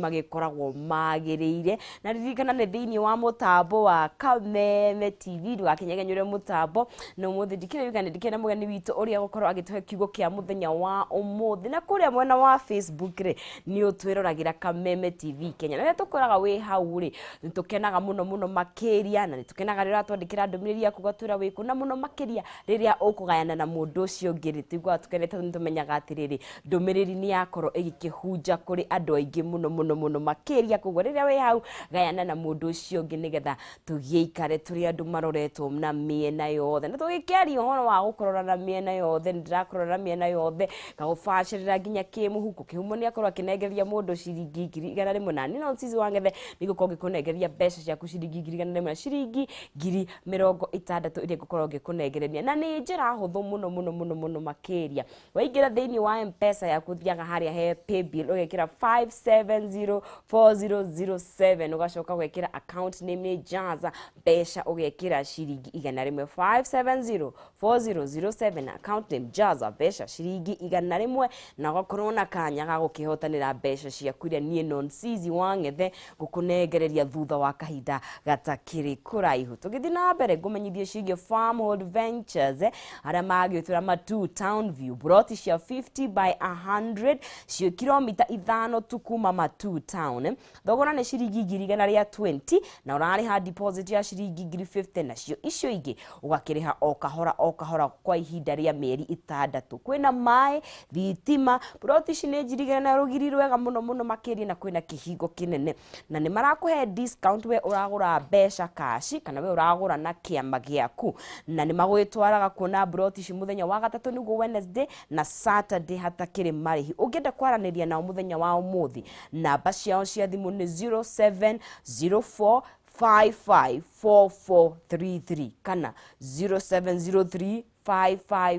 magikoragwo magiriire na ririkana ne thiini wa mutambo wa Kameme TV ndugakinyegenyure mutambo no muthi ndikire mugeni witu uria gukorwo agituhe kiugo kia muthenya wa umuthi na kuria mwena wa Facebook ri ni utwirораgira Kameme TV Kenya na tukoraga wi hau ri nitukenaga muno makiria na nitukenaga rira twandikira ndumiriri yaku gatwira wiku na muno makiria riria ukugayana na mundu ucio ngiri tigwa tukenete nitumenyaga atiriri ndumiriri ni yakorwo igikihunja kuri andu aingi muno makiria kugwa riria we hau gayana na mundu ucio ngi nigetha tugiikare turi andu maroretwo na miena yothe na tugikiaria horo wa gukorora na miena yothe ndirakorora miena yothe gagufacirira nginya kimuhuko kihumo ni akorwo akinengeria mundu ciringi 100 na ni no sisi wangethe nigukorwo gikunengeria mbeca ciaku ciringi 100 na ciringi 60 iria gukorwo gikunengereria na ni njira huthu muno makiria waingira thiini wa M-Pesa yaku thiaga haria he paybill ugekira 5704007 ugacoka gwekira account name ni Jaza Besha ugekira ciringi 100 5704007 account name Jaza Besha ciringi 100 na ugakorwo na kanya ga gukihotanira besha ciaku iria nie non sisi wangethe gukunengereria thutha wa kahinda gatakiri kuraihu tugithi na mbere ngumenyithie ciige Farmhold Ventures aria magitwira ma 2 Town View broti cia 50 by 100 cio kilomita 5 tukuma ma 2 Town thogora ni ciringi 120 na urariha deposit ya ciringi 50 nacio icio ingi ugakiriha o kahora kwa ihinda ria mieri 6 kwina mai thitima broti ici ni njirigana na rugiri rwega muno makiri na kwina kihingo kinene na ni marakuhe discount we uragura besha cash kana we uragura na kiama giaku na ni magwitwaraga kuona broti ici muthenya wa gatatu niguo Wednesday na Saturday hatakiri marihi ungenda kwaraniria na muthenya wa umuthi namba ciao cia thimu ni 0704554433 kana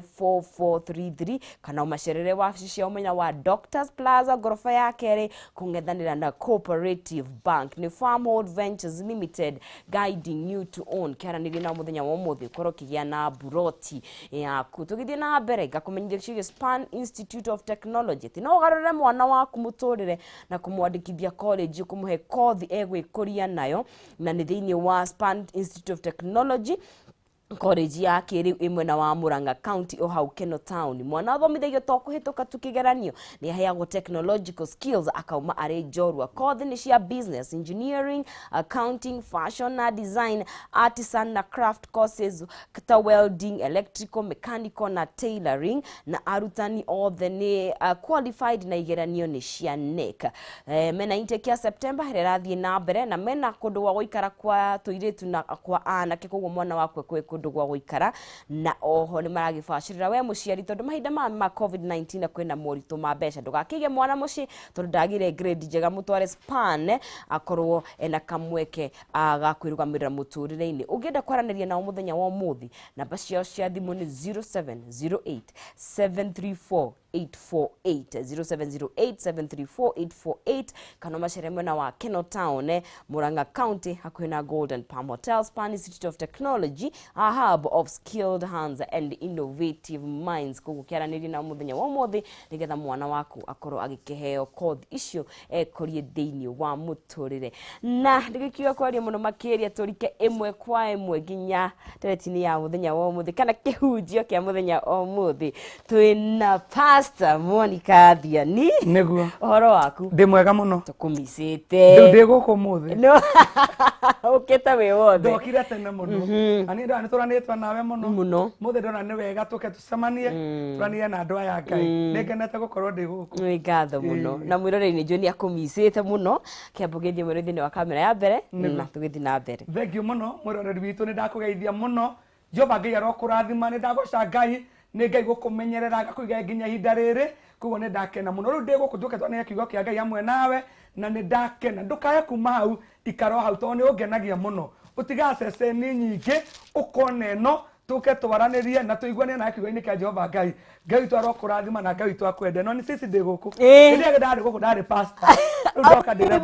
0703554433 kana umacerere wabici cia umenya wa Doctors Plaza gorofa ya kere kungethanira na Cooperative Bank ni Farmhold Ventures Limited guiding you to own kiaraniri na muthenya wa umuthi korwo kigia na buroti yaku tugithie na mbere gakumenyithia ciige Span Institute of Technology tino garore mwana waku muturire na kumwandikithia college kumuhe kothi egwikuria nayo na ni thiini wa Span Institute of Technology college ya kiri imwe na wa Muranga County o hau Keno Town mwana athomithagio to kuhituka tukigeranio ni aheagwo technological skills akauma ari njorua kothi ni cia business engineering accounting fashion na design artisan na craft courses kata welding electrical mechanical na tailoring na arutani othe ni qualified na igeranio ni cia NEC mena intake ya September hererathie na mbere na mena kundu wa guikara kwa tuiritu na kwa anake kugwo mwana wakwe kundu gwa guikara na oho ni maragibacirira we muciari tondu mahinda ma COVID-19 na kwina moritu ma besha ndugakige mwana muci tondu ndagire grade njega mutware Span akorwo ena kamweke agakwirugamirira muturire-ini ungenda kwaraniria na muthenya wa umuthi namba ciao cia thimu ni 0708734848 0708734848 kana maceremwe na wa Keno Town Muranga County hakwina Golden Palm Hotel Span Institute of Technology a hub of skilled hands and innovative minds kugukiaraniri na muthenya wa umuthi nigetha mwana waku akorwo agikiheo kothi icio ekorie thiini wa muturire na ndigikiwa kwaria muno makiria turike imwe kwa imwe ginya teretini ya muthenya wa umuthi kana kihunjio kia muthenya wa umuthi twina Pastor Monica Thiani niguo horo waku ndi mwega muno tukumisite ndi guku muthi no uketa we wothe ndokire tene muno ani ndo ani turanitwa nawe muno muthi ndona ni wega tuke tucemanie turanie na andu aya Ngai ningenete gukorwo ndi guku ni ngatho muno na mwirore-ini Joni akumisite muno kiambugithie mwirore-ini wa kamera ya mbere na tugithi na mbere thengio muno mwiroreri witu ni ndakugeithia muno Jehova Ngai arokurathima ni ndagoca Ngai ni Ngai gukumenyerera gakuiga nginya ihinda riri kugo ni ndakena muno riu ndi guku nduke twane kiugo kia Ngai hamwe nawe na ni ndakena ndukaye kuma hau ikaro hau to ni ungenagia muno utigace ni nyingi ukone no tuke twaranirie na tuiguane na kiugo-ini kia Jehova Ngai Ngai twarokurathima na Ngai twakwende no ni sisi ndi guku ndi ndari guku ndari pastor ndoka ndira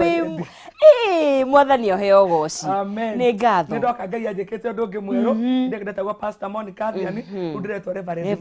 mwathani oheo goci nĩ ngatho nĩ ndoka Ngai anjĩkĩte ũndũ ũngĩ mwerũ ndĩretagwo Pastor Monica Thiani ũndĩretwo Reverend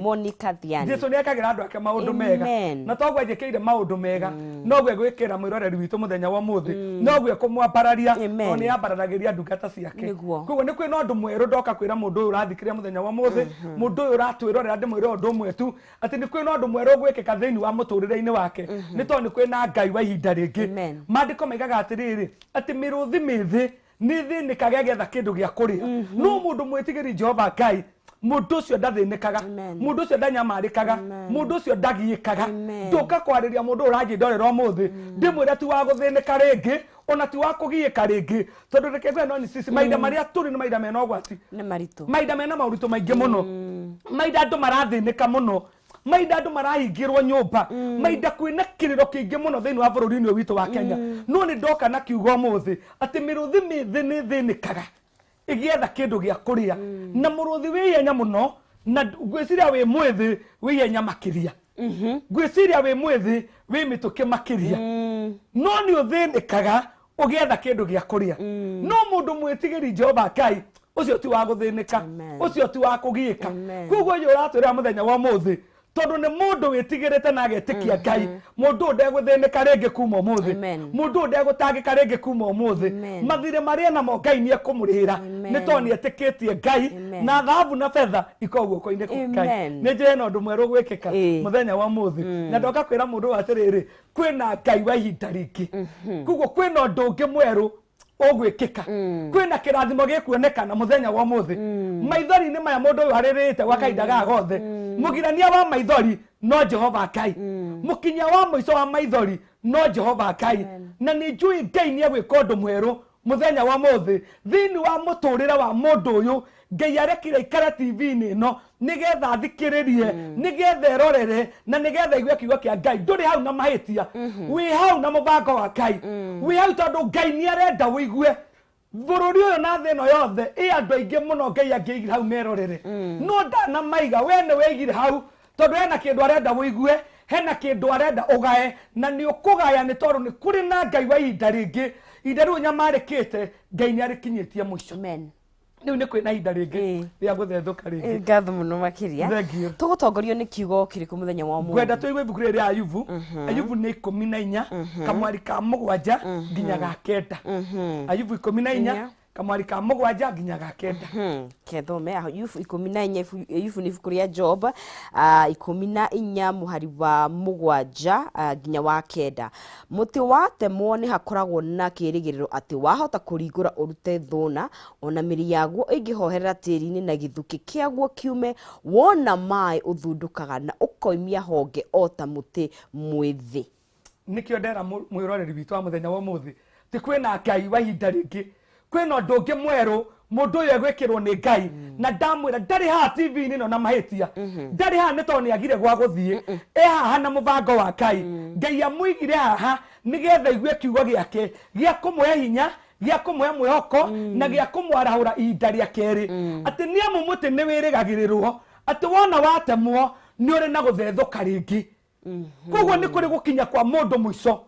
Monica Thiani Jesũ nĩ ekagĩra andũ ake maũndũ mega na toguo anjĩkĩire maũndũ mega noguo gwĩkĩra mwĩroreri witũ mũthenya wa mũthĩ noguo kũmwambararia no nĩ ambaragĩria ndungata ciake koguo nĩ kwĩna ũndũ mwerũ ndoka kwĩra mũndũ ũyũ ũrathikĩrĩria mũthenya wa mũthĩ mũndũ ũyũ ũratwĩrorera ndĩmwĩre ũndũ ũmwe tu atĩ nĩ kwĩna ũndũ mwerũ gwĩkĩka thĩinĩ wa mũtũrĩre-inĩ wake nĩ tondũ nĩ kwĩna Ngai wa ihinda rĩngĩ maandĩko maigaga atĩrĩrĩ atĩ mĩrũthi mĩthĩ nĩ thĩnĩkaga getha kĩndũ gĩa kũrĩa no mũndũ mwĩtigĩri Jehova Ngai mũndũ ũcio ndathĩnĩkaga mũndũ ũcio ndanyamarĩkaga mũndũ ũcio ndagiĩkaga ndoka kwarĩria mũndũ ũranjĩ ndorera ũmũthĩ ndĩmwĩre ti wa gũthĩnĩka rĩngĩ ona ti wa kũgiĩka rĩngĩ tondũ reke no sisi maida marĩa tũrĩ nĩ maida mena ũgwati nĩ maritũ maida mena maũritũ maingĩ mũno maida andũ marathĩnĩka mũno maida andũ marahingĩrwo nyũmba maida kwĩna kĩrĩro kĩingĩ mũno thĩinĩ wa bũrũri-inĩ ũyũ witũ wa Kenya no nĩ ndoka na kiugo ũmũthĩ atĩ mĩrũthi mĩthĩ nĩ thĩnĩkaga igĩetha kĩndũ gĩa kũrĩa na mũrũthi wĩ ihenya mũno na ngwĩciria wĩ mwĩthĩ wĩ ihenya makĩria ngwĩciria wĩ mwĩthĩ wĩ mĩtũkĩ makĩria no nĩ ũthĩnĩkaga ũgĩetha kĩndũ gĩa kũrĩa no mũndũ mwĩtigĩri Jehova Ngai ũcio ti wa gũthĩnĩka ũcio ti wa kũgiĩka koguo ũyũ ũratwĩra mũthenya wa mũthĩ tondũ nĩ mũndũ wĩtigĩrĩte na agetĩkia Ngai mũndũ ũyũ ndegũthĩnĩka rĩngĩ kuma ũmũthĩ mũndũ ũyũ ndegũtangĩka rĩngĩ kuma ũmũthĩ mathirĩ marĩa namo Ngai nĩ ekũmũrĩhĩra nĩ tondũ nĩ etĩkĩtie Ngai na thahabu na betha iko guoko-inĩ kwa Ngai nĩ njĩra na ũndũ mwerũ gwĩkĩka mũthenya wa mũthĩ na ndoka kwĩra mũndũ ũyũ atĩrĩrĩ kwĩna Ngai wa ihinda rĩngĩ koguo kwĩna ũndũ ũngĩ mwerũ ogwĩkĩka kwĩna kĩrathimo gĩkuonekana mũthenya wa mũthĩ maithori-inĩ maya mũndũ ũyũ arĩrĩte gwa kahinda ga gothe mũgirania wa maithori no Jehova Ngai mũkinyia wa mũico wa maithori no Jehova Ngai na nĩ njũĩ Ngai nĩ egwĩka ũndũ mwerũ mũthenya wa mũthĩ thĩinĩ wa mũtũrĩre wa mũndũ ũyũ Ngai arekire ikara TV-inĩ ĩno nĩgetha thikĩrĩrie nĩgetha erorere na nĩgetha igue kiugo kĩa Ngai ndũrĩ hau na mahĩtia wĩ hau na mũbango wa Ngai wĩ hau tondũ Ngai nĩ arenda wĩigue bũrũri ũyũ na thĩ ĩno yothe andũ aingĩ mũno Ngai angĩigire hau merorere no ndanamaiga we nĩ wĩigire hau tondũ hena kĩndũ arenda wĩigue hena kĩndũ arenda ũgae na nĩ ũkũgaya nĩ tondũ nĩ kũrĩ na Ngai wa ihinda rĩngĩ ihinda rĩu nyamarĩkĩte Ngai nĩ arĩkinyĩtie mũico rĩu nĩ kwĩna ihinda rĩngĩ rĩa gũthethũka rĩngĩ ngatho mũno makĩria tũgũtongorio nĩ kiugo kĩrĩkũ mũthenya wa mũthĩ ngwenda tũigue ibuku rĩrĩ rĩa Ayubu Ayubu nĩ 14 kamwari ka 7 nginya ga 9 Ayubu 14 kamwari ka 7 nginya ga 9 kethome Ayubu 14 Ayubu nĩ ibuku rĩa Job 14 mũhari wa 7 nginya wa 9 mũtĩ watemwo nĩ hakoragwo na kĩrĩgĩrĩro atĩ wahota kũringũra ũrute thũna ona mĩri yaguo ĩngĩhoherera tĩri-inĩ na gĩthukĩ kĩaguo kiume wona maĩ ũthundũkaga na ũkoimia honge o ta mũtĩ mwĩthĩ nĩkĩo ndera mwĩroreri witũ wa mũthenya wa mũthĩ tĩ kwĩna Ngai wa ihinda rĩngĩ kwĩna ũndũ ũngĩ mwerũ mũndũ ũyũ egwĩkĩrwo nĩ Ngai na ndamwĩra ndarĩ haha TV-inĩ ĩno na mahĩtia ndarĩ haha nĩ tondũ nĩ agire gwa gũthiĩ haha na mũbango wa Ngai Ngai amũigire haha nĩgetha igue kiugo gĩake gĩa kũmũhe hinya gĩa kũmũhe mwĩhoko na gĩa kũmwarahũra ihinda rĩa kerĩ atĩ nĩ amu mũtĩ nĩ wĩrĩgagĩrĩrwo atĩ wona watemwo nĩ ũrĩ na gũthethũka rĩngĩ koguo nĩ kũrĩ gũkinya kwa mũndũ mũico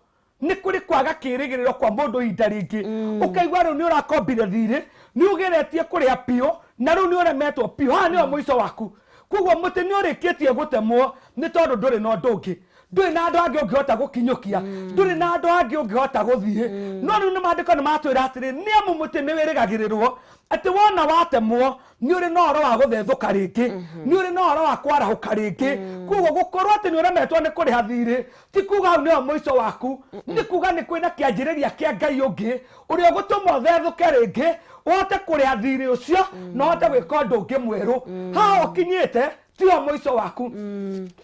nĩ kũrĩ kwaga kĩrĩgĩrĩro kwa mũndũ ihinda rĩngĩ ũkaigua rĩu nĩ ũrakombire thirĩ nĩ ũgeretie kũrĩa piũ na rĩu nĩ ũremetwo piũ haha nĩyo mũico waku koguo mũtĩ nĩ ũrĩkĩtie gũtemwo nĩ tondũ ndũrĩ na ũndũ ũngĩ ndũrĩ na andũ angĩ ũngĩhota gũkinyũkia ndũrĩ na andũ angĩ ũngĩhota gũthiĩ no rĩu nĩ maandĩko nĩ matwĩra atĩrĩ nĩ amu mũtĩ nĩ wĩrĩgagĩrĩrwo atĩ wona watemwo nĩ ũrĩ na ũhoro wa gũthethũka rĩngĩ nĩ ũrĩ na ũhoro wa kwarahũka rĩngĩ koguo gũkorwo atĩ nĩ ũremetwo nĩ kũrĩha thirĩ ti kuga hau nĩyo mũico waku nĩ kuga nĩ kwĩna kĩanjĩrĩria kĩa Ngai ũngĩ ũrĩa ũgũtũma ũthethũke rĩngĩ ũhote kũrĩha thirĩ ũcio na ũhote gwĩka ũndũ ũngĩ mwerũ haha ũkinyĩte tiyo mũico waku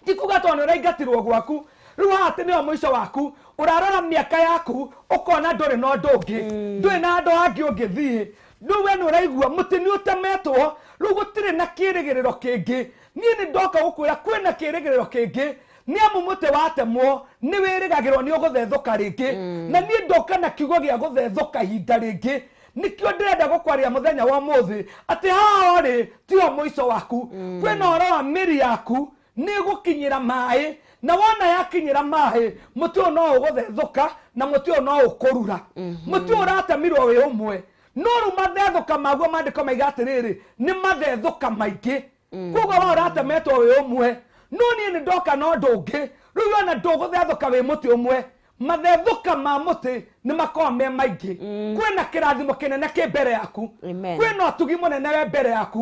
ti kuga tondũ nĩ ũraingatirwo gwaku rĩu haha atĩ nĩyo mũico waku ũrarora mĩaka yaku ũkona ndũrĩ na ũndũ ũngĩ ndũrĩ na andũ angĩ ũngĩthiĩ rĩu we nĩ ũraigua mũtĩ nĩ ũtemetwo rĩu gũtirĩ na kĩrĩgĩrĩro kĩngĩ niĩ nĩ ndoka gũkwĩra kwĩna kĩrĩgĩrĩro kĩngĩ nĩ amu mũtĩ watemwo nĩ wĩrĩgagĩrwo nĩ ũgũthethũka rĩngĩ na niĩ ndoka na kiugo gĩa gũthethũka ihinda rĩngĩ nĩkĩo ndĩrenda gũkwarĩra mũthenya wa mũthĩ atĩ haha ũrĩ tiyo mũico waku kwĩna ũhoro wa mĩri yaku nigukinyira mai na wona yakinyira mai muti no uguthethũka na muti no ukurura muti uratamirwo wi umwe no ru mathethũka maguo mandĩko maiga atĩrĩrĩ nĩ mathethũka maingĩ koguo wa uratametwo wi umwe no niĩ nĩ ndoka no ndũngĩ rĩu ona ndũgũthethũka wi muti umwe mathethũka ma muti nĩ makoragwo me maingĩ kwĩna kĩrathimo kĩnene kĩ mbere yaku kwĩna ũtugi mũnene we mbere yaku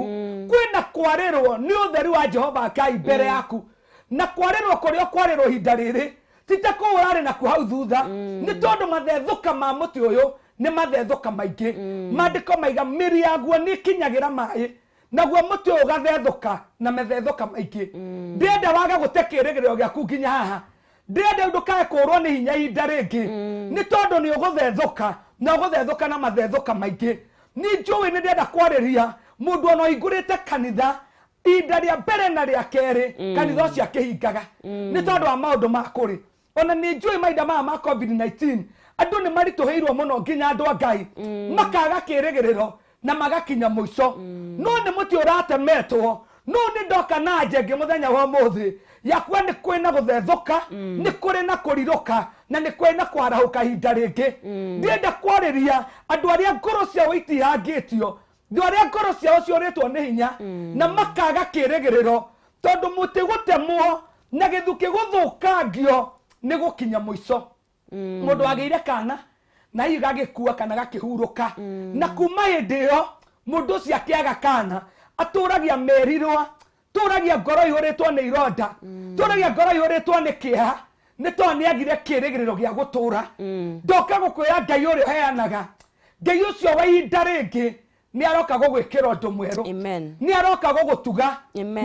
kwĩna kwarĩrwo nĩ ũtheri wa Jehova Ngai mbere yaku na kwarĩrwo kũrĩa kwarĩrwo ihinda rĩrĩ tita kũu ũrarĩ naku hau thutha nĩ tondũ mathethũka ma muti ũyũ nĩ mathethũka maingĩ mandĩko maiga mĩri yaguo nĩ ikinyagĩra maĩ naguo muti ũyũ ũgathethũka na mathethũka maingĩ ndĩenda waga gũte kĩĩrĩgĩrĩro gĩaku nginya haha ndĩenda ndũkae kũrwo nĩ hinya ihinda rĩngĩ nĩ tondũ nĩ ũgũthethũka na ũgũthethũka na mathethũka maingĩ nĩ njũĩ nĩ ndĩenda kwarĩria mũndũ ona ũhingũrĩte kanitha ihinda rĩa mbere na rĩa kerĩ kanitha ũcio akĩhingaga nĩ tondũ wa maũndũ ma kũrĩ ona nĩ njũĩ mahinda maya ma COVID-19 andũ nĩ maritũhĩirwo mũno nginya andũ a Ngai makaga kĩĩrĩgĩrĩro na magakinya mũico no nĩ mũtĩ ũratemetwo no nĩ ndoka na njenge mũthenya wa ũmũthĩ yakwa nĩ kwĩna gũthethũka nĩ kũrĩ na kũrirũka na nĩ kwĩna kwarahũka ihinda rĩngĩ ndĩenda kwarĩria andũ arĩa ngoro ciao itihangĩtio andũ arĩa ngoro ciao ciũrĩtwo nĩ hinya na makaga kĩĩrĩgĩrĩro tondũ mũtĩ gũtemwo na gĩthukĩ gũthũkangio nĩ gũkinya mũico mũndũ agĩire kana na hihi gagĩkua kana gakĩhurũka na kuma hĩndĩ ĩyo mũndũ ũcio akĩaga kana atũragia merirwa tũragia ngoro ihũrĩtwo nĩ ironda tũragia ngoro ihũrĩtwo nĩ kĩeha nĩ tondũ nĩ agire kĩĩrĩgĩrĩro gĩa gũtũra ndoka gũkwĩra Ngai ũrĩa ũheanaga Ngai ũcio wa ihinda rĩngĩ nĩ aroka gũgwĩkĩra ũndũ mwerũ nĩ aroka gũgũtuga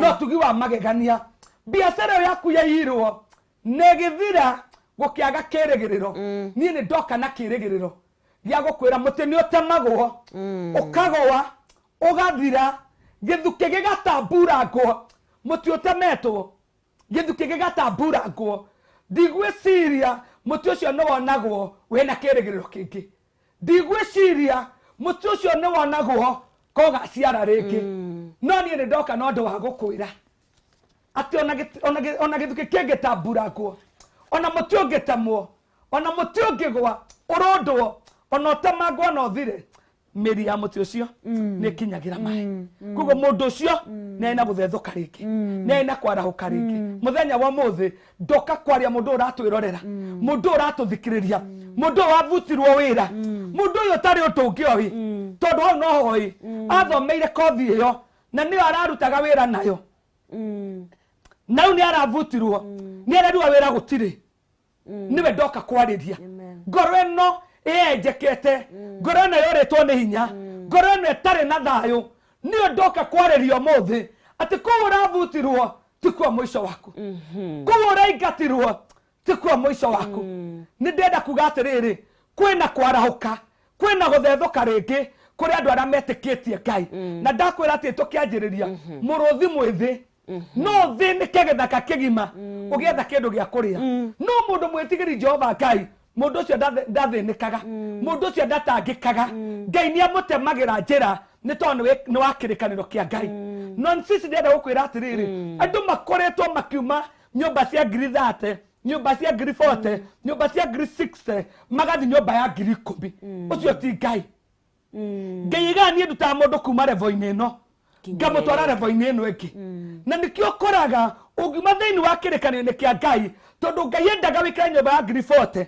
no tugi wa magegania biacara yaku yairwo nĩ gĩthira gũkĩaga kĩĩrĩgĩrĩro niĩ nĩ ndoka na kĩĩrĩgĩrĩro gĩa gũkwĩra mũtĩ nĩ ũtemagwo ũkagũa ũgathira gĩthukĩ gĩgatamburangwo mũtĩ ũtemetwo gĩthukĩ gĩgatamburangwo ndigwĩciria mũtĩ ũcio nĩ wonagwo wĩna kĩĩrĩgĩrĩro kĩngĩ ndigwĩciria mũtĩ ũcio nĩ wonagwo kogaciara rĩngĩ no niĩ nĩ ndoka na ũndũ wa gũkwĩra atĩ ona gĩthukĩ kĩngĩtamburangwo ona mũtĩ ũngĩtemwo ona mũtĩ ũngĩgwa ũrondwo ona ũtemangwo na ũthire mĩri ya mũtĩ ũcio nĩ kinyagĩra maĩ koguo mũndũ ũcio nĩ arĩ na gũthethũka rĩngĩ nĩ arĩ na kwarahũka rĩngĩ mũthenya wa ũmũthĩ ndoka kwaria mũndũ ũratwĩrorera mũndũ ũratũthikĩrĩria mũndũ wabutirwo wĩra mũndũ ũyũ ũtarĩ ũndũ ũngĩ oĩ tondũ hau no hoĩ athomeire kothi ĩyo na nĩyo ararutaga wĩra nayo nau nĩ arabutirwo nĩ arerua wĩra gũtirĩ niwe ndoka kwarĩria ngoro ĩno ĩenjekete ngoro ĩno yũrĩtwo nĩ hinya ngoro ĩno ĩtarĩ na thayũ niyo ndoka kwarĩria ũmũthĩ atĩ kũu ũrabutirwo ti kuo mũico waku kũu ũraingatirwo ti kuo mũico waku nĩ ndĩenda kuga atĩrĩrĩ kwĩna kwarahũka kwĩna gũthethũka rĩngĩ kũrĩ andũ arĩa metĩkĩtie Ngai na ndakwĩra atĩ tũkĩanjĩrĩria mũrũthi mwĩthĩ no thĩnĩke gĩthaka kĩgima ũgĩetha kĩndũ gĩa kũrĩa no mũndũ mwĩtigĩri Jehova Ngai mũndũ ũcio ndathĩnĩkaga mũndũ ũcio ndatangĩkaga Ngai nĩ amũtemagĩra njĩra nĩ tondũ nĩ wa kĩrĩkanĩro kĩa Ngai no sisi ndĩenda gũkwĩra atĩrĩrĩ andũ makoretwo makiuma nyũmba cia 30 nyũmba cia 40 nyũmba cia 60 magathi nyũmba ya 10,000 ũcio ti Ngai Ngai niĩ ndutaga mũndũ kuma level-inĩ ĩno ngamũtwara level-inĩ ĩno ĩngĩ na nĩkĩo ũkoraga ũngiuma thĩinĩ wa kĩrĩkanĩro kĩa Ngai tondũ Ngai endaga wĩkĩre nyũmba ya 40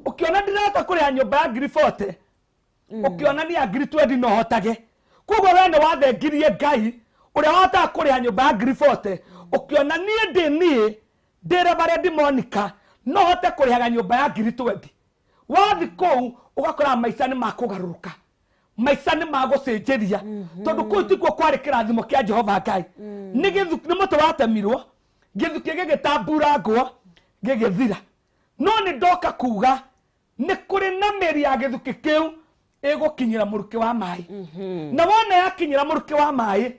ũkĩona ndirahota kũrĩha nyũmba ya 40 ũkĩona nĩ ya 20 no hotage koguo we nĩ wathengirie Ngai ũrĩa wahotaga kũrĩha nyũmba ya 40 ũkĩona niĩ ndĩre barĩa ndimonika no hote kũrĩhaga nyũmba ya 20 wathi kũu ũgakora maica nĩ makũgarũrũka maica nĩ magũcenjeria tondũ kũu tikuo kwarĩ kĩrathimo kĩa Jehova Ngai nĩ mũtĩ watemirwo gĩthukĩ gĩgĩtamburangwo gĩgĩthira no nĩ ndoka kuga nĩ kũrĩ na mĩri ya gĩthukĩ kĩu ĩgũkinyĩra mũrukĩ wa maĩ na wona yakinyĩra mũrukĩ wa maĩ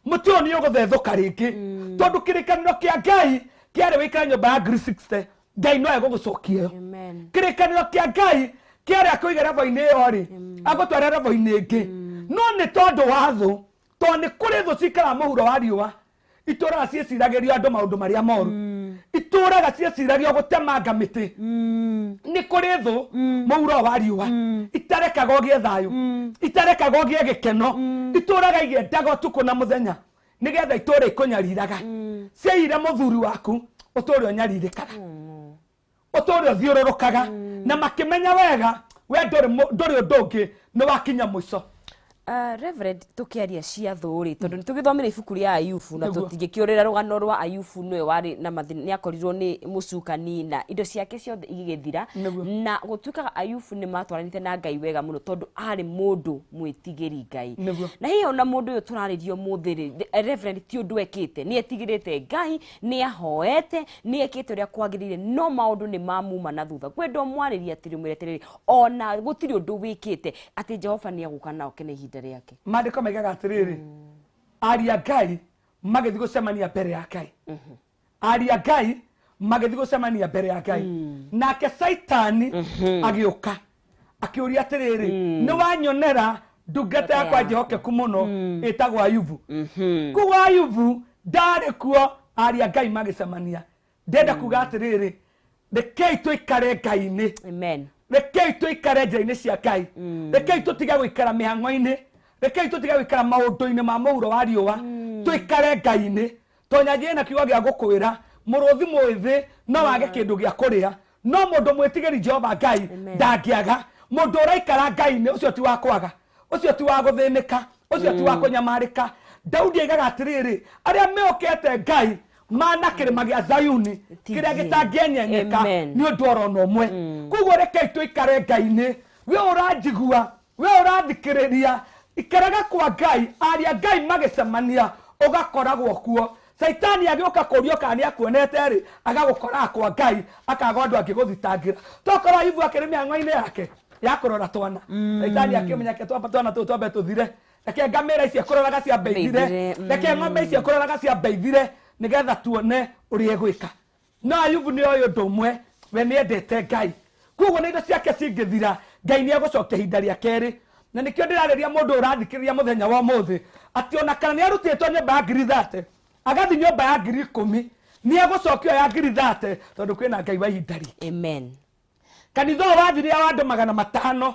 mũtĩ ũyũ nĩ ũgũthethũka rĩngĩ tondũ kĩrĩkanĩro kĩa Ngai kĩarĩ wĩkĩra nyũmba ya 60 Ngai no egũgũcokia ĩyo kĩrĩkanĩro kĩa Ngai kĩarĩ akũiga level-inĩ ĩyo rĩ agũtwara level-inĩ ĩngĩ no nĩ tondũ wa thũ tondũ nĩ kũrĩ thũ cikara mũhuro wa riũa itũraga ciĩciragĩrio andũ maũndũ marĩa moru itũraga ciĩciragio gũtemanga mĩtĩ nĩ kũrĩ thũ mũuro wa riũa itarekaga ũgĩe thayũ itarekaga ũgĩe gĩkeno itũraga igĩendaga ũtukũ na mũthenya nĩgetha itũra ikũnyariraga ciaire mũthuri waku ũtũre ũnyarirĩkaga ũtũre ũthiũrũrũkaga na makĩmenya wega we ndũrĩ ũndũ ũngĩ nĩ wakinya mũico. Reverend tukiaria cia thuri tondu nitugithomera ibuku ria Ayubu na tutingĩkĩũrĩra rũgano rwa Ayubu nĩwe warĩ na nĩ akorirwo nĩ mũcukani na indo ciake ciothe igĩgĩthira na gũtuĩkaga Ayubu nĩ matwaranĩte na Ngai wega mũno tondu arĩ mũndũ mwĩtigĩri Ngai na hiyo na mũndũ ũyũ tũrarĩrio mũthĩ Reverend ti ũndũ ekĩte nĩ etigĩrĩte Ngai nĩ ahoete nĩ ekĩte ũrĩa kwagĩrĩire no maũndũ nĩ mamuma na thutha kwenda mwarĩria atĩrĩ ona gũtirĩ ũndũ wĩkĩte atĩ Jehova nĩ agũka nao kene yake maandĩko maigaga atĩrĩrĩ aria Ngai magĩthiĩ gũcemania mbere ya Ngai aria Ngai magĩthiĩ gũcemania mbere ya Ngai nake Saitani agĩũka akĩũria atĩrĩrĩ nĩ wanyonera ndungata yakwa njehokeku mũno ĩtagwo Ayubu kuo Ayubu ndarĩ kuo aria Ngai magĩcemania ndenda kuga atĩrĩrĩ rekei tũikare Ngai-inĩ amen rekei tũikare njĩra-inĩ cia Ngai rekei tũtige gũikara mĩhang'o-inĩ rekei tũtige gũikara maũndũ-inĩ ma mũuro wa riũa tũikare Ngai-inĩ tonya ngĩna kiugo gĩa gũkwĩra mũrũthi mwĩthĩ no wage kĩndũ gĩa kũrĩa no mũndũ mwĩtigĩri Jehova Ngai ndangĩaga mũndũ ũraikara Ngai-inĩ ũcio ti wa kwaga ũcio ti wa gũthĩnĩka ũcio ti wa kũnyamarĩka Daudi aigaga atĩrĩrĩ arĩa meokete Ngai mana kĩrĩma gĩa Zayuni kĩrĩa gĩtangĩenyenyeka nĩ ũndũ oro ũmwe koguo rekei tũikare Ngai-inĩ we ũranjigua we ũrathikĩrĩria ikaraga kwa Ngai aria Ngai magĩcemania ũgakoragwo kuo Saitani agĩũka kũrio kana nĩ akuonete rĩ agagũkora kwa Ngai akaga andũ angĩgũthitangĩra tokorwo Ayubu akĩrĩ mĩhang'o-inĩ yake ya kũrora twana Saitani akĩmenya twana tũu twambe tũthire reke ngamĩra icio kũroraga cia mbeithire reke ng'ombe icio kũroraga cia mbeithire nigetha tuone ũrĩa gwĩka no Ayubu nĩ oĩ ũndũ ũmwe we nĩ endete Ngai koguo nĩ indo ciake cingĩthira Ngai nĩ egũcokia ihinda rĩa kerĩ na nĩkĩo ndĩrarĩria mũndũ ũrathikĩrĩria mũthenya wa ũmũthĩ atĩ ona kana nĩ arutĩtwo nyũmba ya 30,000 agathiĩ nyũmba ya 10,000 nĩ egũcokia ya 30,000 tondũ kwĩna Ngai wa ihinda rĩngĩ amen kanitha ũyũ wathiria wa andũ 500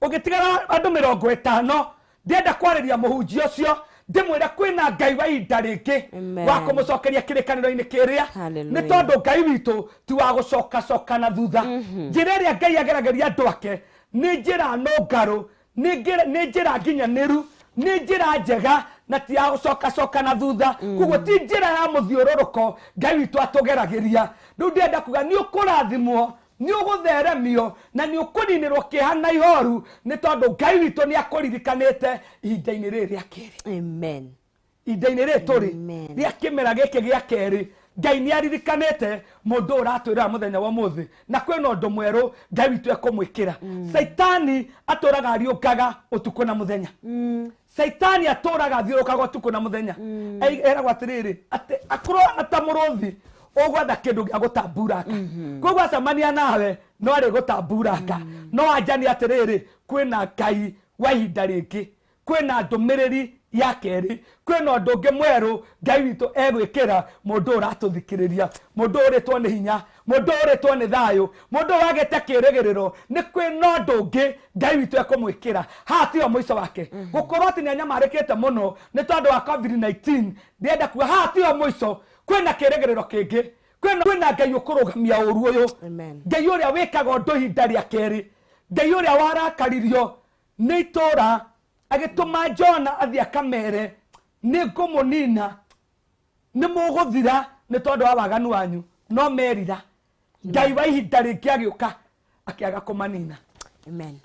ũgĩtigara andũ 50 ndĩenda kwarĩria mũhunjia ũcio ndĩmwĩra kwĩna Ngai wa ihinda rĩngĩ wa kũmũcokeria kĩrĩkanĩro-inĩ kĩrĩa nĩ tondũ Ngai witũ ti wa gũcoka na thutha njĩra ĩrĩa Ngai ageragĩria andũ ake nĩ njĩra nũngarũ nĩ njĩra nginyanĩru nĩ njĩra njega na ti ya gũcoka na thutha koguo ti njĩra ya mũthiũrũrũko Ngai witũ atũgeragĩria rĩu ndĩenda kuga nĩ ũkũrathimwo nĩ ũgũtheremio na nĩ ũkũninĩrwo kĩeha na ihoru nĩ tondũ Ngai witũ nĩ akũririkanĩte ihinda-inĩ rĩrĩ rĩa kerĩ amen ihinda-inĩ rĩrĩ tũrĩ rĩa kĩmera gĩkĩ gĩa kerĩ Ngai nĩ aririkanĩte mũndũ ũratwĩra mũthenya wa ũmũthĩ na kwĩna ũndũ mwerũ Ngai witũ ekũmwĩkĩra Saitani atũraga ariũngaga ũtukũ na mũthenya Saitani atũraga athiũrũkaga ũtukũ na mũthenya eragwo atĩrĩrĩ atĩ akorwo ta mũrũthi ũgwetha kĩndũ gĩa gũtamburanga koguo acemania nawe no arĩ gũtamburanga no anjania atĩrĩrĩ kwĩna Ngai wa ihinda rĩngĩ kwĩna ndũmĩrĩri ya kerĩ kwĩna ũndũ ũngĩ mwerũ Ngai witũ egwĩkĩra mũndũ ũratũthikĩrĩria mũndũ ũrĩtwo nĩ hinya mũndũ ũrĩtwo nĩ thayũ mũndũ wagĩte kĩĩrĩgĩrĩro nĩ kwĩna ũndũ ũngĩ Ngai witũ ekũmwĩkĩra haha tiyo mũico wake gũkorwo atĩ nĩ anyamarĩkĩte mũno nĩ tondũ wa COVID-19 ndĩenda kuga haha tiyo mũico kwĩna kĩĩrĩgĩrĩro kĩngĩ kwĩna Ngai ũkũrũgamia ũru ũyũ Ngai ũrĩa wĩkaga ũndũ ihinda rĩa kerĩ Ngai ũrĩa warakaririo nĩ itũũra agĩtũma Jona athiĩ akamere nĩ ngũmũnina nĩ mũgũthira nĩ tondũ wa waganu wanyu no merira Ngai wa ihinda rĩngĩ agĩũka akĩaga kũmanina amen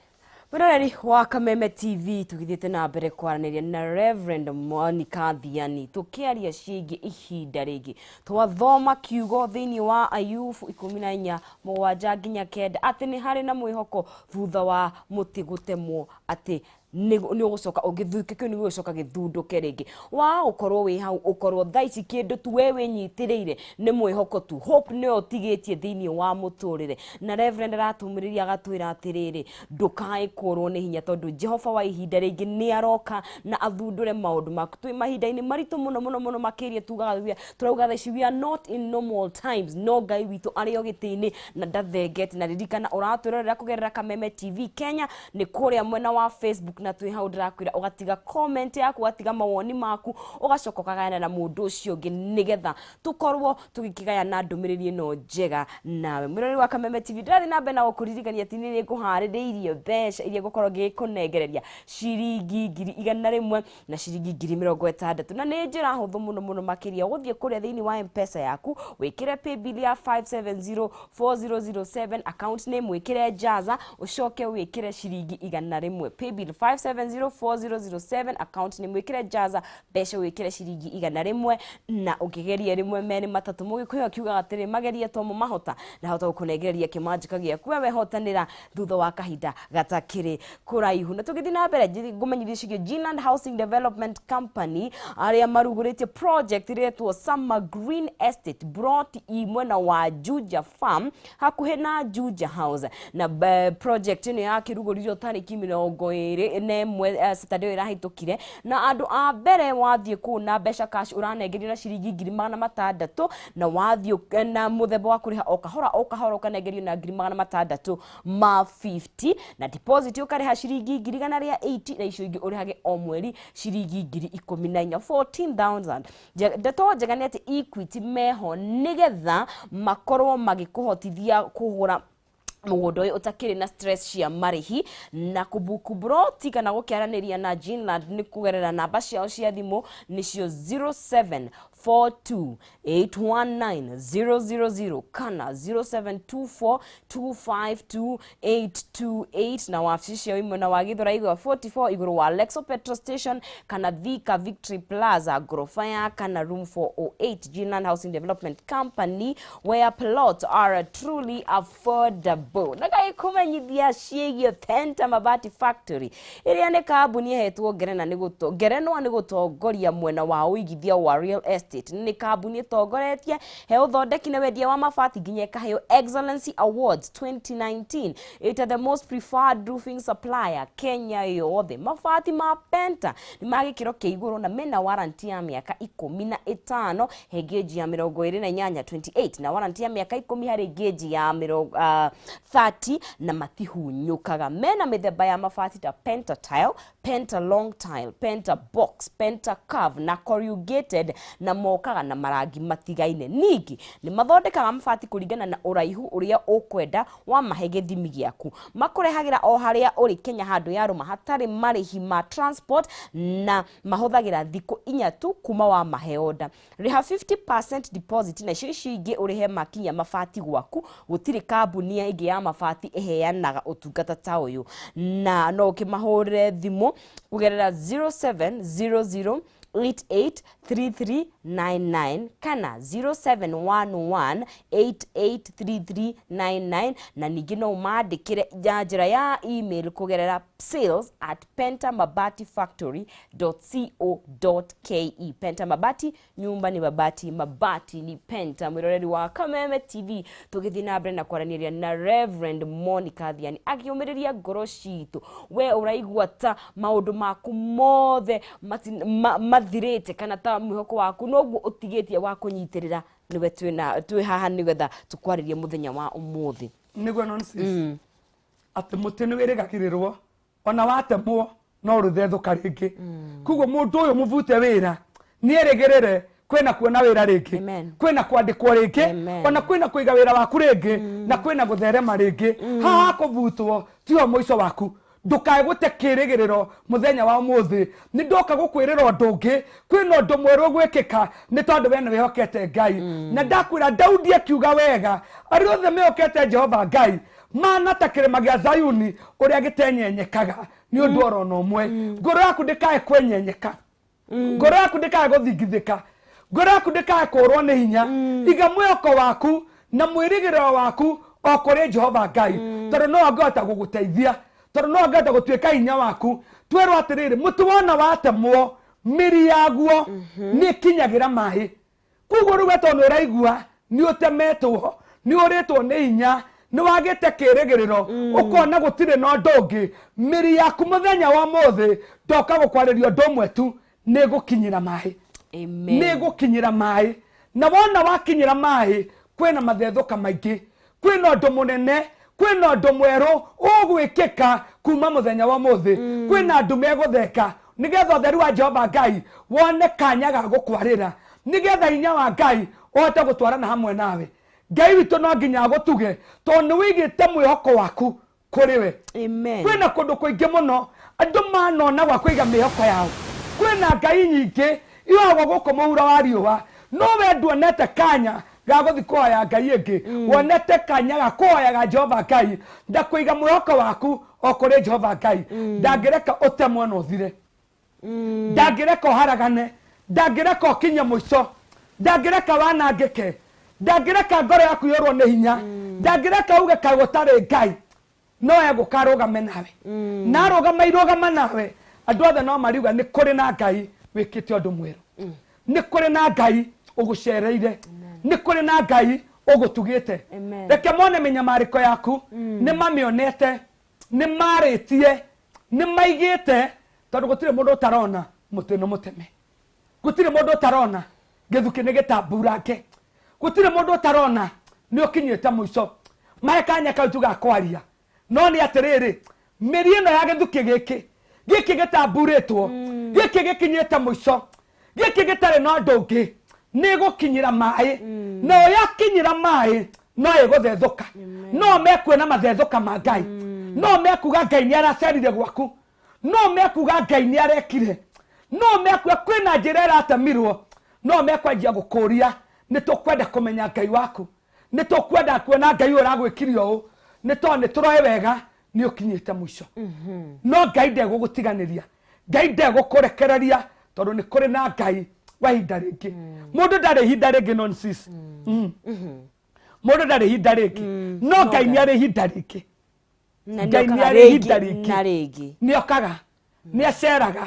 Muroreri wa Kameme TV tugithiĩte na mbere kwaranĩria na Reverend Monica Thiani tukiaria ciĩgiĩ ihinda rĩngĩ twathoma kiugo thĩinĩ wa Ayubu 14:7 nginya 9 atĩ nĩ harĩ na mwĩhoko thutha wa mũtĩ gũtemwo atĩ ni ugucoka ugithuke kiu ni ugucoka githunduke ringi wa ukorwo wi hau ukorwo thaici kindu tu we winyitiriire ni mwihoko tu hope ni otigitie thiini wa muturire na Reverend ratumiriria agatwira atiriri ndukai kurwo ni hinya tondu Jehova wa ihinda ringi ni aroka na athundure maundu maku twi mahinda-ini maritu muno makiria tugaga turauga thaici we are not in normal times no Ngai witu ari ogitini na ndathengete na ririkana uratwirorera kugerera Kameme TV Kenya ni kuria mwena wa Facebook na twi hau ndirakwira ugatiga comment yaku ugatiga mawoni maku ugacoka kagayana na mundu ucio ungi nigetha tukorwo tugikigaya na ndumiriri no njega nawe mwirori wa Kameme TV ndari na mbena gukuririkania ati ni nguhaririirie mbeca iria gukorwo gikunengereria ciringi 100 na ciringi 60 na ni njira huthu muno makiria guthie kuria thiini wa M-Pesa yaku wikire paybill ya 5704007 account name wikire jaza ucoke wikire ciringi 100 paybill 5704007 account name wikire jaza mbeca wikire ciringi 100 na ukigeria rimwe meri matatu mugikuyo kiuga atiri mageria tomo mahota na hota gukunengereria kimanjika giaku we hotanira thutha wa kahinda gatakiri kuraihu na tugithi na mbere ngumenyithie Greenland Housing Development Company aria maruguritie project iretwo Summer Green Estate brought imwena wa Juja Farm hakuhe na Juja House na project ni yakiruguririo tariki 21 Saturday irahitukire na andu a mbere wathie ku na mbeca cash uranengerio na ciringi 600 na wathie na muthemba wa kuriha okahora ukanengerio na 600 ma 50 na deposit ukariha ciringi 180 na icio ingi urihage o mweri ciringi 14,000 14,000 ndeto njega ni ati Equity meho nigetha makorwo magikuhotithia kugura mugondo utakiri na stress cia marihi na kubuku broti kana gukiaraniria na Greenland ni kugerera namba ciao cia thimu nicio 0742819000 kana 0724252828 na wabici ciao imwe na wagithora igwa 44 iguru wa Lexo Petrol Station kana Thika Victory Plaza gorofa ya kana room 408 Greenland Housing Development Company where plots are truly affordable. Nagai kumenyithia ciegio Penta Mabati Factory iria ni kambuni hetwo ngerena ni gutongoria mwena wa uigithia wa real estate ni kambuni tongoretie he uthondeki na wendia wa mabati nginya kaheo Excellency Awards 2019 it is the most preferred roofing supplier Kenya yothe mabati ma Penta ni magikiro kia iguru na mena warranty ya miaka 15 he geji ya 28 28 na warranty ya miaka 10 hari geji ya 30 na matihunyukaga mena mithemba ya mabati ta Penta Tile, Penta Long Tile, Penta Box, Penta Curve na corrugated na mokaga na marangi matigaine ningi ni mathondekaga mabati kuringana na uraihu uria ukwenda wa mahege thimi giaku makurehagira o haria uri Kenya handu ya ruma hatari marihi ma transport na mahothagira thiku 4 tu kuma wa maheoda riha 50% deposit na cici ingi urihe makinya mabati gwaku gutiri kambuni ingi ya mabati eheanaga utungata ta uyu na no kimahore thimu kugerera 0700883399 kana 0711883399 na ningi no maandikire njira ya email kugerera sales@pentamabatifactory.co.ke Penta Mabati nyumba ni mabati ni Penta mwiroreri wa Kameme TV tugithi na mbere na kwaraniria na Reverend Monica Thiani akiumiriria ngoro citu we uraigua ta maundu maku mothe mathirite kana ta mwihoko waku noguo utigitie wa kunyitirira niwe twi haha nigetha tukwaririe muthenya wa umuthi niguo nonsense ati mutini wirigakirirwo ona watemwo no ruthethuka ringi kuguo mundu uyu muvute wira ni eregerere kwena kuona wira ringi kwena kwandikwo ringi ona kwena kuiga wira waku ringi na kwena gutherema ringi haha kuvutwo tio moico waku ndukae gute kirigiriro muthenya wa umuthi ni ndoka gukwirira ndungi kwina ndu mweru gwikika ni tondu we ni wihokete Ngai na ndakwira Daudi akiuga wega ari othe mehokete Jehova Ngai mana ta kirima gia Zayuni uria gitenyenyekaga ni undu oro no mwe ngoro yaku ndikae kwenyenyeka ngoro yaku ndikae guthingithika ngoro yaku ndikae kurwo ni hinya iga mwihoko waku na mwirigiriro waku okore Jehova Ngai tondu no angota guguteithia tondu no ngenda gutuika hinya waku twero atiriri mutu wona watemwo miri yaguo ni kinyagira mai kugo rugato no raigua ni utemetwo ni uritwo ni hinya ni wagite kirigiriro ukona gutire no ndongi miri yaku muthenya wa mothe ndoka gukwaririo ndomwe tu ni gukinyira mai amen ni gukinyira mai na wona wakinyira mai kwina mathethuka maingi kwina ndu munene kwina ndu mweru ugwikika kuma muthenya wa mothe kwina ndu megutheka nigetha theru wa Jehova Ngai wone kanya ga gukwarira nigetha hinya wa Ngai ohote gutwarana hamwe nawe Ngai witu no nginya gutuge tondu wigite mwihoko waku kuri we amen kwina kundu kuingi muno andu manona gwa kuiga mihoko yao kwina Ngai nyingi iwago guko muhura wa riuwa no we nduonete kanya ga guthi kuhoya Ngai ingi wonete kanya ga kuhoya ga Jehova Ngai ndakuiga mwihoko waku okuri Jehova Ngai ndangireka utemwo no thire ndangireka uharagane ndangireka ukinye muico ndangireka wanangike ndangireka ngoro yaku yorwo ni hinya ndangireka uge kagutari Ngai no egukarugame nawe narugama irugama nawe andu othe no mariuga ni kuri na Ngai wikite undu mweru ni kuri na Ngai ugucereire ni kuri na Ngai ugutugite reke mone minyamariko yaku ni mamionete ni maritie ni maigite tondu gutire mundu utarona mutino muteme gutire mundu utarona githuki ni gitamburake gutire mundu utarona ni ukinyite muico maekanya kautu ga kwaria no ni atiriri miri ino ya githuki giki gitamburitwo giki gikinyite muico giki gitare no ndungi ni gukinyira mai no yakinyira mai no iguthethuka no mekwena mathethuka ma Ngai no mekuga Ngai ni aracerire gwaku no mekuga Ngai ni arekire no mekuga kwina njira iratamirwo no mekwanjia gukuria ni tukwenda kumenya Ngai waku ni tukwenda kuona Ngai uragwikirio u ni to ni turoe wega ni ukinyite muico no Ngai ndegugutiganiria Ngai ndegukurekereria tondu ni kuri na Ngai wa hinda ringi mundu ndari hinda ringi nonsense mundu ndari hinda ringi no Ngai ni ari hinda ringi Ngai ni ari hinda ringi ni okaga ni aceraga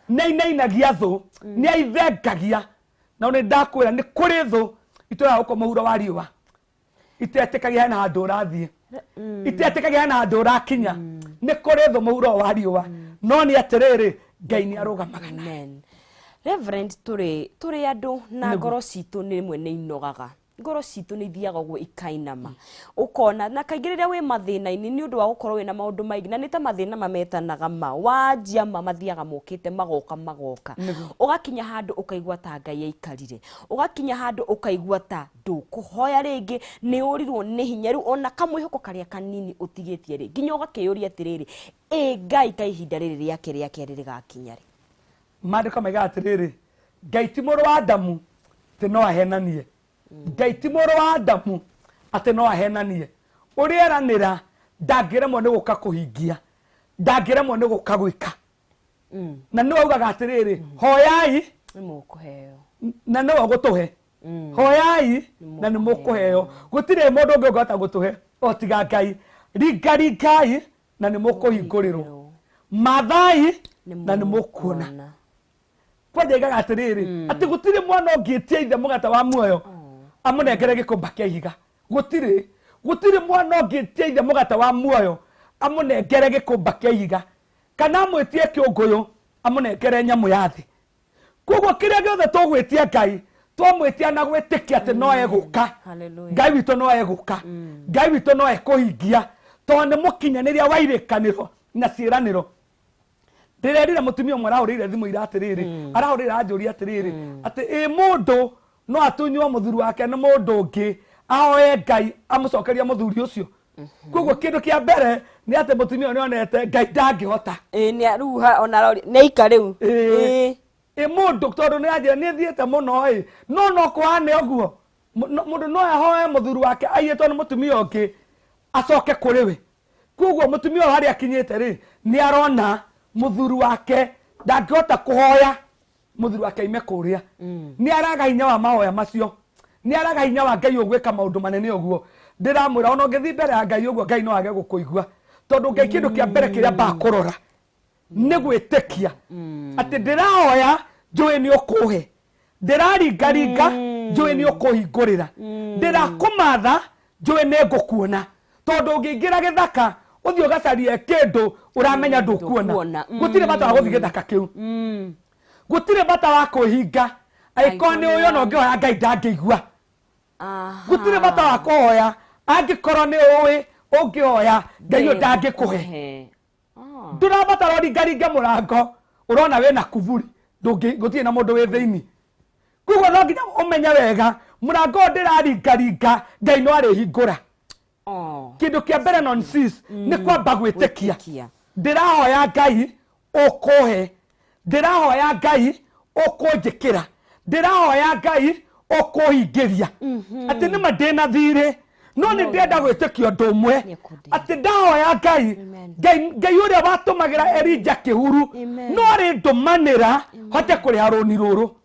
nainainagia thu ni aithengagia na ni ndakwira ni kuri thu itura uko muhuro wa riuwa itetekagia na handu urathie itetekagia na handu urakinya ni kuri thu muhuro wa riuwa no ni atiriri Ngai ni arugamaga nawe Reverend turi andu na ngoro citu ni mwe ni inogaga ngoro citu ni thiaga gwe ikainama ukona na kaingĩ rĩrĩa wĩ mathĩna-inĩ nĩ ũndũ wa gũkorwo wĩna maũndũ maingĩ na nĩ ta mathĩna mametanaga wanjia mathiaga mokĩte magoka ũgakinya handũ ũkaigua ta Ngai aikarire ũgakinya handũ ũkaigua ta ndũkũhoya rĩngĩ nĩ ũrirwo nĩ hinya rĩu ona kamwĩhoko karĩa kanini ũtigĩtie rĩ nginya ũgakĩyũria atĩrĩrĩ Ngai ka ihinda rĩrĩ rĩake rĩake rĩgakinya rĩ mandĩko maiga atĩrĩrĩ Ngai ti mũrũ wa Adamu atĩ no ahenanie Ngai ti mũrũ wa Adamu atĩ no ahenanie ũrĩa eranĩra ndangĩremwo nĩ gũka kũhingia ndangĩremwo nĩ gũka gwĩka na nĩ augaga atĩrĩrĩ hoyai na nĩ ũgũtũhe hoyai na nĩ mũkũheo gũtirĩ mũndũ ũngĩ ũngĩhota gũtũhe o tiga Ngai ringaringai na nĩ mũkũhingũrĩrwo mathai na nĩ mũkuona kwajaigaga atĩrĩrĩ atĩ gũtirĩ mwana ũngĩtia ithe mũgate wa muoyo amunengere gikumba kia ihiga gutire mwana ũngĩtia ithe mũgate wa muoyo amunengere gikumba kia ihiga kana amwĩtie kĩũngũyũ amunengere nyamũ ya thĩ koguo kĩrĩa gĩothe tũgwĩtia Ngai twamwĩtia na gwĩtĩkia atĩ no egũka Ngai witũ no egũka Ngai witũ no ekũhingia tondũ nĩ mũkinyanĩria wa irĩkanĩro na ciĩranĩro ndĩrerire mũtumia ũmwe arahũrĩire thimũ ira atĩrĩrĩ arahũrĩire anjũria atĩrĩrĩ atĩ mũndũ no atunywo mũthuri wake nĩ mũndũ ũngĩ ahoe Ngai amũcokeria mũthuri ũcio koguo kĩndũ kĩa mbere nĩ atĩ mũtumia nĩ onete Ngai ndangĩhota nĩ aruha ona nĩ ika rĩu mũndũ tondũ nĩ anjĩra nĩ thiĩte mũno no kũhane ũguo mũndũ no ahoe mũthuri wake aiyĩtwo nĩ mũtumia ũngĩ acoke kũrĩ we koguo mũtumia ũyũ harĩa akinyĩte rĩ nĩ arona mũthuri wake ndangĩhota kũhoya mũthuri wake ime kũrĩa nĩ araga hinya wa mahoya macio nĩ araga hinya wa Ngai ũgwĩka maũndũ manene ũguo ndĩramwĩra ona ũngĩthiĩ mbere ya Ngai ũguo Ngai no age gũkũigua tondu ngai kindu kia mbere kiria bakorora ni gwitikia ati ndirahoya njui ni ukuhe ndiraringaringa njui ni ukuhingurira ndirakumatha njui ni ngukuona tondu ungiingira githaka uthio ugacarie kindu uramenya ndukuona gutire bata wa guthii githaka kiu gutire bata wa kuhinga aikoni uyo no ngihoya ngai ndangigua gutire bata wa kuhoya angikorwo ni uwi ungioya ngai ndangikuhe ndurabata roringaringa murango urona wena kuburi gutire na mundu wi thiini kugo no nginya umenya wega murango ndiraringaringa ngai no arihingura kindu kia mbere nonsense ni kwamba gwitikia ndirahoya ngai ukuhe ndirahoya ngai ukunjikira ndirahoya ngai ukuhingiria ati nima ndina thire no ni ndenda gwitikio ndu umwe ati ndahoya ngai uria watumagira Elija kihuru no ri ndumanira hote kuriha runi ruru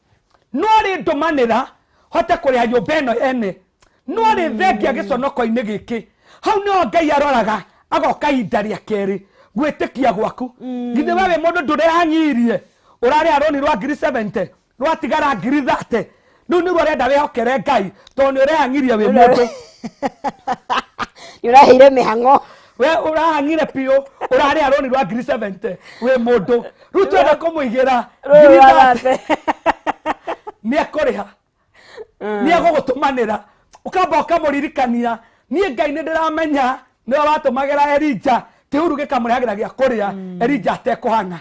no ri ndumanira hote kuriha nyumba ino ene no ri thengia giconoko-ini giki hau no ngai aroraga agoka ihinda ria keri gwitikia gwaku githe wewe mundu ndurehanyirie urari aroni rwa 70 rwatigara 30 nu ni rwenda wihokere ngai tondu urehanyirie wi mundu urahire mihango we urahangire pio urari aroni rwa 70 wi mundu ru twenda kumuigira 30 ni akoriha ni agugutumanira ukamba ukamuririkania nie ngai ni ndiramenya ni watumagira Elija kihuru gikamurehagera gia kuria Elija atekuhana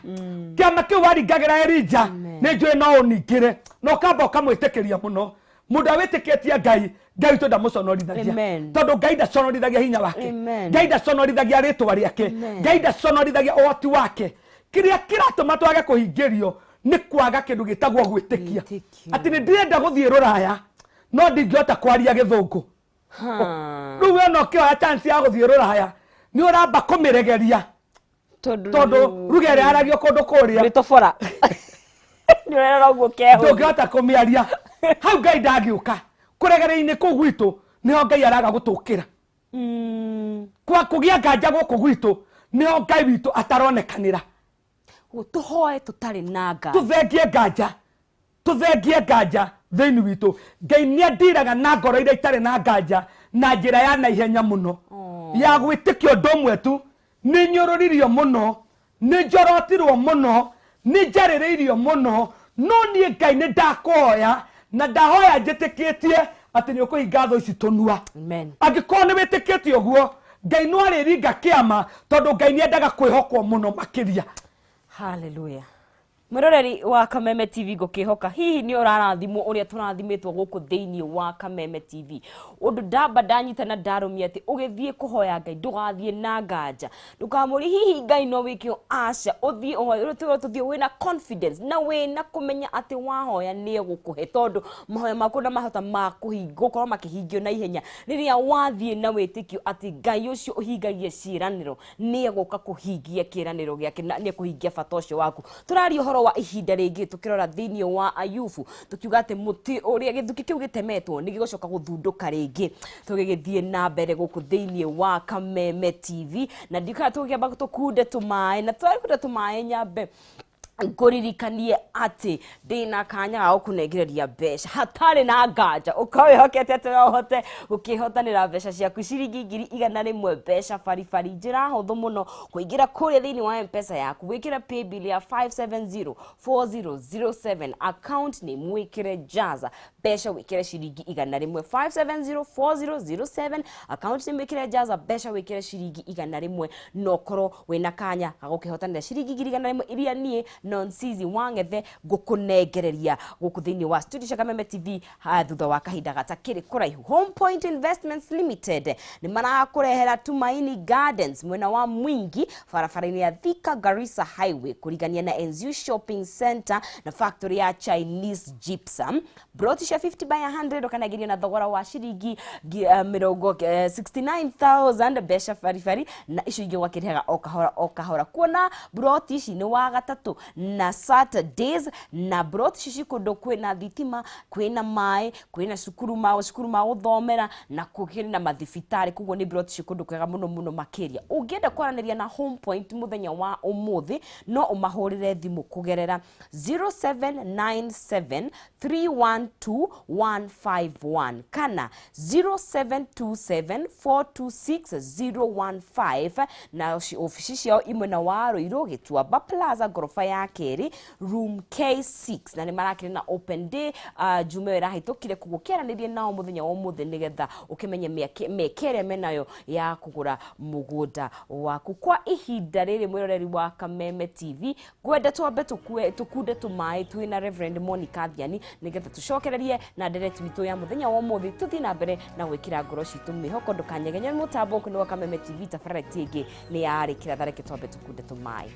kiama kiu waringagira Elija ni njui no uningire no kamba ukamwitikiria muno mundu awitikitie ngai to ndamuconorithagia tondu ngai ndaconorithagia hinya wake ngai ndaconorithagia ritwa riake ngai ndaconorithagia uhoti wake kiria kiratuma twage kuhingirio ni kwaga kindu gitagwo gwitikia ati ni ndirenda guthie ruraya no ndingiota kwaria githungu riu we no kioya chance ya guthie ruraya ni uramba kumiregeria tondu rugere aragio kundu kuria ritobora ni urera uguo keho ndungiota kumiaria hau ngai ndangiuka kuregereini ku gwitu niho ngai araga gutukira kwa kugia nganja guku gwitu niho ngai witu ataronekanira tuhoe tutari nanga tuthengie nganja thiini witu ngai ni andiraga na ngoro iria itari na nganja na njira ya naihenya muno ya gwitikio ndomwe tu ni nyururirio muno ni njorotirwo muno ni njaririirio muno no nie ngai ni ndakuhoya na ndahoya njitikitie ati ni ukuhinga tho ici tunua angikorwo ni witikitie uguo ngai no ariringa kiama tondu ngai ni endaga kwihokwo muno makiria. Hallelujah. Mwiroreri wa Kameme TV gukihoka hihi ni urarathimwo uria turathimitwo guku thiini wa Kameme TV undu ndamba ndanyitana ndarumia ati ugithie kuhoya ngai ndugathie na nganja ndukamuri hihi ngai no wikio aca uthie uhoya tuthie wina confidence na wina kumenya ati wahoya ni gukuhe tondu mahoya maku na mahota makuhingo korwo makihingio na ihenya riria wathie na witikio ati ngai ucio uhingagie ciraniro ni guka kuhingia kiraniro giake na ni kuhingia bata ucio waku turari uhoro wa ihinda ringi tukirora thiini wa Ayubu tukiuga ati muti uria githuki kiu gitemetwo ni gigocoka guthunduka ringi tugigithie na mbere guku thiini wa Kameme TV na ndika tugiamba tukunde tumae na twari tumae nyambe nguririkanie ati ndina kanya ga gukunegereria mbeca hatari na nganja ukawihokete ati uhote gukihotanira mbeca ciaku ciringi 100 mbeca baribari njira huthu muno kuingira kuria thiini wa M-Pesa yaku wikira pay bill ya 5704007 account name wikire jaza mbeca wikire ciringi 100 5704007 account name wikire jaza mbeca wikire ciringi 100 no korwo wina kanya ga gukihotanira ciringi 100 iria nie non-sizi wangethe gukunegereria guku thiini wa studio cia Kameme TV thutha wa kahinda gatakiri kuraihu. Home Point Investments Limited ni marakurehera Tumaini Gardens mwena wa Mwingi barabara-ini ya Thika Garissa Highway kurigania na NZU Shopping Center na factory ya Chinese Gypsum. Broti cia 50 by 100 ukanagirio na thogora wa ciringi 69,000 besha farifari na icio ingi gwakirihaga o kahora kuona broti ici ni wa gatatu na Saturdays na broti ici cikundu kwina thitima kwina mai kwina cukuru ma guthomera na kugiri na mathibitari kuguo ni broti cikundu kwega muno makiria ungienda kwaraniria na Home Point muthenya wa umuthi no umahurire thimu kugerera 0797 312 151 kana 0727 426 015 na ofisi ciao imwe na waro Gituamba Plaza gorofa ya keri room K6 na ni marakire na open day jume rahitukire kugukiaranirie nao muthenya wa umuthi nigetha ukimenye mekere menayo ya kugura mugunda waku kwa ihinda riri mwiroreri wa Kameme TV gwenda twambe tukunde tumai twina Reverend Monica Thiani nigetha tucokererie na ndereti witu ya muthenya wa umuthi tuthi na mbere na gwikira ngoro citu mihoko ndukanyegenya mutambo kuno wa Kameme TV tafarati ingi ni ya Rikiratha reke twambe tukunde tumai.